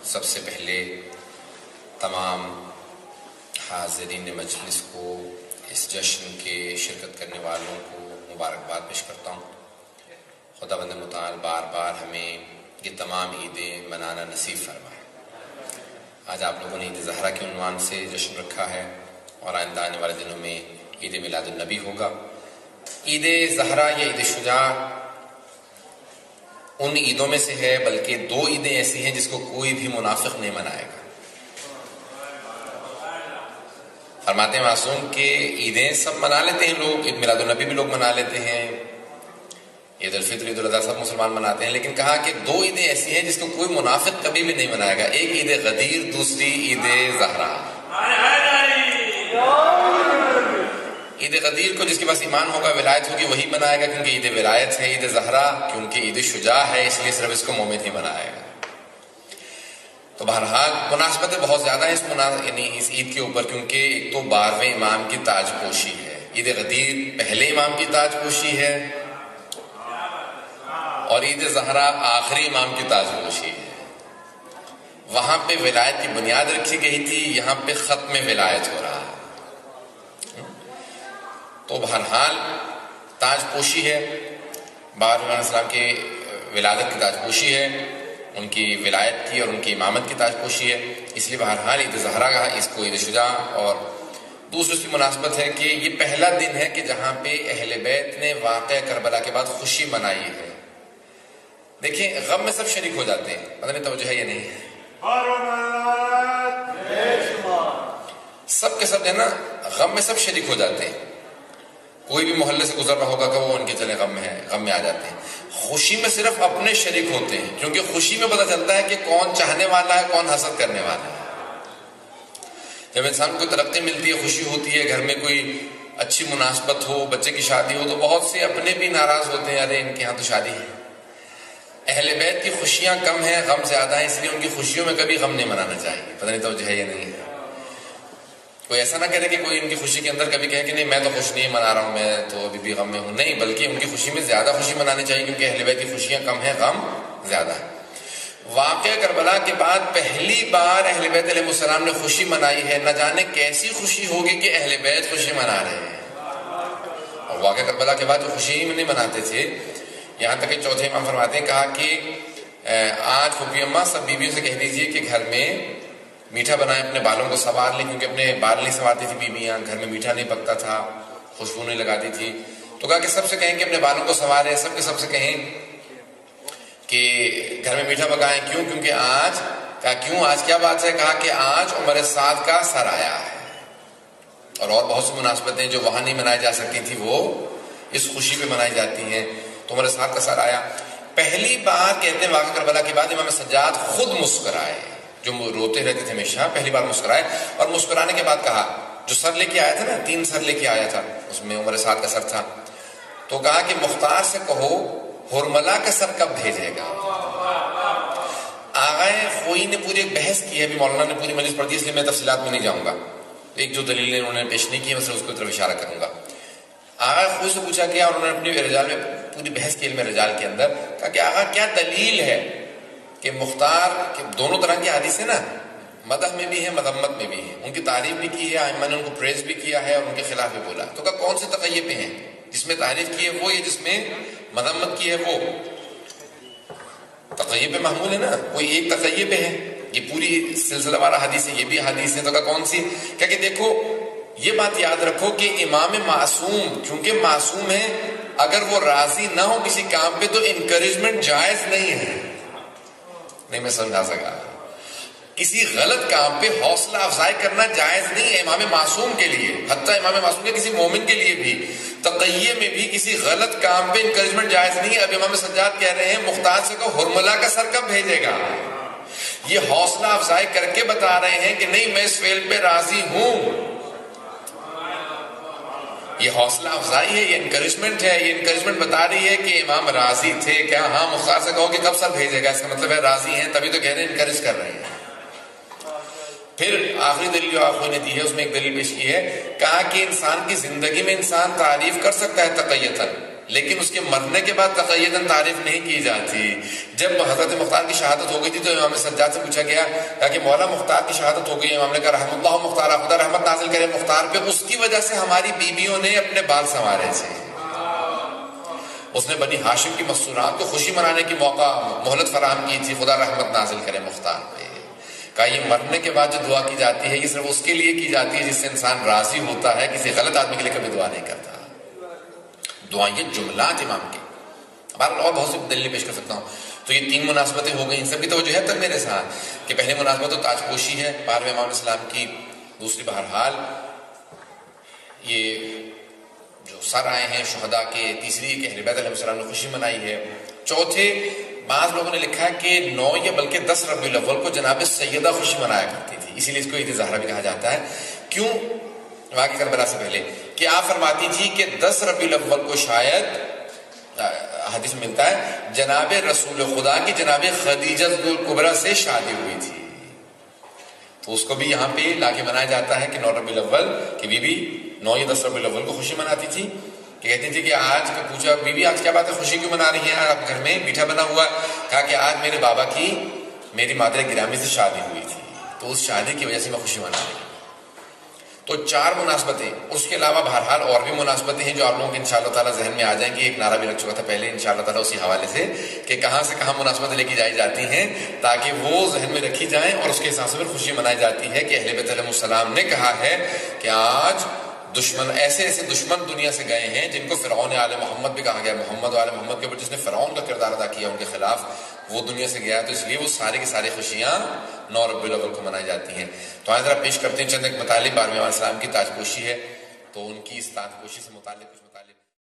سب سے پہلے تمام حاضرین مجلس کو، اس جشن کے شرکت کرنے والوں کو مبارکباد پیش کرتا ہوں۔ خداوند متعال بار بار ہمیں یہ تمام عیدیں منانا نصیب فرمائے۔ آج آپ لوگوں نے عید زہرا کے عنوان سے جشن رکھا ہے اور آئندہ آنے والے دنوں میں عید میلاد النبی ہوگا۔ عید زہرا یا عید شجاع ان عیدوں میں سے ہے، بلکہ دو عیدیں ایسی ہیں جس کو کوئی بھی منافق نہیں منائے گا۔ فرماتے ہیں معصوم کہ عیدیں سب منا لیتے ہیں لوگ، عید میلاد النبی بھی لوگ منا لیتے ہیں، عید الفطر، عید الاضحیٰ سب مسلمان مناتے ہیں، لیکن کہا کہ دو عیدیں ایسی ہیں جس کو کوئی منافق کبھی بھی نہیں منائے گا۔ ایک عید غدیر، دوسری عید زہرا۔ عید غدیر کو جس کے پاس ایمان ہوگا، ولایت ہوگی، وہی منائے گا، کیونکہ عید ولایت ہے۔ عید زہرا کیونکہ عید شجاع ہے، اس لیے صرف اس کو مومن ہی منائے گا۔ تو بہرحال مناسبتیں بہت زیادہ ہیں اس عید کے اوپر، کیونکہ ایک تو 12ویں امام کی تاج پوشی ہے۔ عید غدیر پہلے امام کی تاج پوشی ہے اور عید زہرا آخری امام کی تاج پوشی ہے۔ وہاں پہ ولایت کی بنیاد رکھی گئی تھی، یہاں پہ ختم ولایت ہو رہا ہے۔ تو بہرحال تاج پوشی ہے، 12 علیہ السلام کی ولادت کی تاج پوشی ہے، ان کی ولایت کی اور ان کی امامت کی تاج پوشی ہے، اس لیے بہرحال عید زہرا کہا، اس کو عید شجاع۔ اور دوسری اس کی مناسبت ہے کہ یہ پہلا دن ہے کہ جہاں پہ اہل بیت نے واقعہ کربلا کے بعد خوشی منائی ہے۔ دیکھیں غم میں سب شریک ہو جاتے ہیں، پتہ نہیں توجہ ہے یا نہیں ہے، سب کے سب ہے نا، غم میں سب شریک ہو جاتے ہیں۔ کوئی بھی محلے سے گزر رہا ہوگا کہ وہ ان کے چلے غم میں آ جاتے ہیں۔ خوشی میں صرف اپنے شریک ہوتے ہیں، کیونکہ خوشی میں پتہ چلتا ہے کہ کون چاہنے والا ہے، کون حسد کرنے والا ہے۔ جب انسان کو ترقی ملتی ہے، خوشی ہوتی ہے، گھر میں کوئی اچھی مناسبت ہو، بچے کی شادی ہو، تو بہت سے اپنے بھی ناراض ہوتے ہیں، ارے ان کے ہاں تو شادی ہے۔ اہل بیت کی خوشیاں کم ہیں، غم زیادہ ہیں، اس لیے ان کی خوشیوں میں کبھی غم نہیں منانا چاہیے۔ پتہ نہیں توجہ ہے یا نہیں ہے۔ کوئی ایسا نہ کہے کہ کوئی ان کی خوشی کے اندر کبھی کہے کہ نہیں میں تو خوش نہیں منا رہا ہوں، میں تو ابھی بھی غم میں ہوں، نہیں، بلکہ ان کی خوشی میں زیادہ خوشی منانی چاہیے، کیونکہ اہل بیت کی خوشیاں کم ہیں، غم زیادہ ہے۔ واقعہ کربلا کے بعد پہلی بار اہل بیت علیہ السلام نے خوشی منائی ہے، نہ جانے کیسی خوشی ہوگی کہ اہل بیت خوشی منا رہے ہیں۔ اور واقعہ کربلا کے بعد جو خوشی نہیں مناتے تھے، یہاں تک کہ چوتھے امام فرماتے ہیں، کہا کہ آج پھوپھی اماں سب بیویوں سے کہہ دیجئے کہ گھر میں میٹھا بنائیں، اپنے بالوں کو سنوار لیں، کیونکہ اپنے بال نہیں سنوارتی تھی بیویاں، گھر میں میٹھا نہیں پکتا تھا، خوشبو نہیں لگاتی تھی۔ تو کہا کہ سب سے کہیں کہ اپنے بالوں کو سنواریں، سب سے کہیں کہ گھر میں میٹھا پکائیں۔ کیوں؟ کیونکہ آج، کہا کیوں آج کیا بات ہے؟ کہا کہ آج عمر سعد کا سر آیا ہے۔ اور بہت سی مناسبتیں جو وہاں نہیں منائی جا سکتی تھی وہ اس خوشی پہ منائی جاتی ہیں۔ تو عمر سعد کا سر آیا۔ پہلی بار کہتے ہیں واقعہ کربلا کے بعد امام سجاد خود مسکرائے، جو روتے رہتے تھے ہمیشہ، پہلی بار مسکرائے، اور مسکرانے کے بعد کہا، جو سر لے کے آیا تھا نا، 3 سر لے کے آیا تھا، اس میں عمر سعد کا سر تھا، تو کہا کہ مختار سے کہو ہرملا کا سر کب بھیجے گا۔ آغائے خوئی نے پوری ایک بحث کی ہے، ابھی مولانا نے پوری مجلس پڑھ دی، اس لیے میں تفصیلات میں نہیں جاؤں گا، ایک جو دلیلیں انہوں نے پیش نہیں کی میں اس کو طرف اشارہ کروں گا۔ آغا خوئی سے پوچھا گیا اور انہوں نے اپنی رجال میں پوری بحث کی، علم رجال کے اندر، کہا کہ آغا کیا دلیل ہے کہ مختار کے دونوں طرح کی حدیث ہے نا، مدح میں بھی ہے، مذمت میں بھی ہے، ان کی تعریف بھی کی ہے، ائمہ نے ان کو پریز بھی کیا ہے اور ان کے خلاف بھی بولا، تو کہا کون سے تقیے پہ ہیں؟ جس میں تعریف کی ہے وہ، یا جس میں مذمت کی ہے وہ؟ تقیے پہ محمول ہے نا، کوئی ایک تقیے پہ ہے، یہ پوری سلسلہ وارہ حدیث ہے، یہ بھی حدیث ہے، تو کہا کون سی؟ کہ دیکھو یہ بات یاد رکھو کہ امام معصوم چونکہ معصوم ہے، اگر وہ راضی نہ ہو کسی کام پہ تو انکریجمنٹ جائز نہیں ہے۔ نہیں میں سمجھا سکا، کسی غلط کام پہ حوصلہ افزائی کرنا جائز نہیں ہے امام معصوم کے لیے، حتیٰ امام معصوم کے کسی مومن کے لیے بھی، تقیے میں بھی کسی غلط کام پہ انکریجمنٹ جائز نہیں ہے۔ اب امام سجاد کہہ رہے ہیں مختار سے کہ ہرملا کا سر کب بھیجے گا، یہ حوصلہ افزائی کر کے بتا رہے ہیں کہ نہیں میں اس فعل پہ راضی ہوں، یہ حوصلہ افزائی ہے، یہ انکریجمنٹ ہے، یہ انکریجمنٹ بتا رہی ہے کہ امام راضی تھے کیا؟ ہاں، مختار سے کہو کہ کب سر بھیجے گا، اس کا مطلب ہے راضی ہیں، تبھی تو کہہ رہے ہیں انکریج کر رہے ہیں۔ پھر آخری دلیل جو آپ نے دی ہے اس میں ایک دلیل پیش کی ہے، کہا کہ انسان کی زندگی میں انسان تعریف کر سکتا ہے تقیتاً، لیکن اس کے مرنے کے بعد تقیداً تعریف نہیں کی جاتی. جب حضرت مختار کی شہادت ہو گئی تھی تو امام سجاد سے پوچھا گیا کہ مولا مختار کی شہادت ہو گئی. امام نے کہا رحم اللہ مختار، خدا رحمت نازل کرے مختار پہ، اس کی وجہ سے ہماری بیویوں نے اپنے بال سنوارے تھے. اس نے بنی ہاشم کی مستورات کو خوشی منانے کی موقع مہلت فراہم کی تھی، خدا رحمت نازل کرے مختار پہ. کہا یہ مرنے کے بعد جو دعا کی جاتی ہے یہ صرف اس کے لیے کی جاتی ہے جس سے انسان راضی ہوتا ہے، کسی غلط آدمی کے لیے کبھی دعا نہیں کرتا. دعائیں یہ جملات امام کے، ہمارا اور بہت سی دلیل پیش کر سکتا ہوں. تو یہ 3 مناسبتیں ہو گئی، ان سب کی توجہ ہے تب میرے ساتھ کہ پہلی مناسبت تو تاج پوشی ہے 12ویں امام اسلام کی، دوسری بہرحال یہ جو سر آئے ہیں شہداء کے، تیسری کہ اہل بیت علیہ السلام نے خوشی منائی ہے. چوتھے بعض لوگوں نے لکھا ہے کہ 9 یا بلکہ 10 ربیع الاول کو جناب سیدہ خوشی منایا کرتی تھی، اسی لیے اس کو عید زہرا بھی کہا جاتا ہے. کیوں؟ واقعی کربلا سے پہلے کہ آپ فرماتی تھی کہ 10 ربیع الاول کو شاید حدیث میں ملتا ہے جناب رسول خدا کی جناب خدیجہ کبریٰ سے شادی ہوئی تھی، تو اس کو بھی یہاں پہ لا کے منایا جاتا ہے کہ 9 ربیع الاول کی بی بی 9 یا 10 ربیع الاول کو خوشی مناتی تھی. کہ کہتی تھی کہ آج کا پوچھا بی بی آج کیا بات ہے، خوشی کیوں منا رہی ہیں، آپ گھر میں میٹھا بنا ہوا ہے. کہا کہ آج میرے بابا کی میری مادر گرامی سے شادی ہوئی تھی، تو اس شادی کی وجہ سے میں خوشی منا رہی ہوں. تو 4 مناسبتیں. اس کے علاوہ بہرحال اور بھی مناسبتیں ہیں جو آپ لوگوں کے انشاءاللہ تعالیٰ ذہن میں آ جائیں گی. ایک نعرہ بھی لگ چکا تھا پہلے انشاءاللہ تعالیٰ اسی حوالے سے کہ کہاں سے کہاں مناسبتیں لے کے جائی جاتی ہیں تاکہ وہ ذہن میں رکھی جائیں اور اس کے حساب سے پھر خوشی منائی جاتی ہے کہ اہل بیت علیہ السلام نے کہا ہے کہ آج دشمن ایسے ایسے دشمن دنیا سے گئے ہیں جن کو فرعون آل محمد بھی کہا گیا، محمد و آل محمد کے اوپر جس نے فرعون کا کردار ادا کیا ان کے خلاف، وہ دنیا سے گیا. تو اس لیے وہ سارے کی ساری خوشیاں 9 ربیع الاول کو منائی جاتی ہیں. تو آج ذرا پیش کرتے ہیں چند ایک مطالب. 12ویں امام اسلام کی تاج پوشی ہے تو ان کی اس تاج پوشی سے متعلق کچھ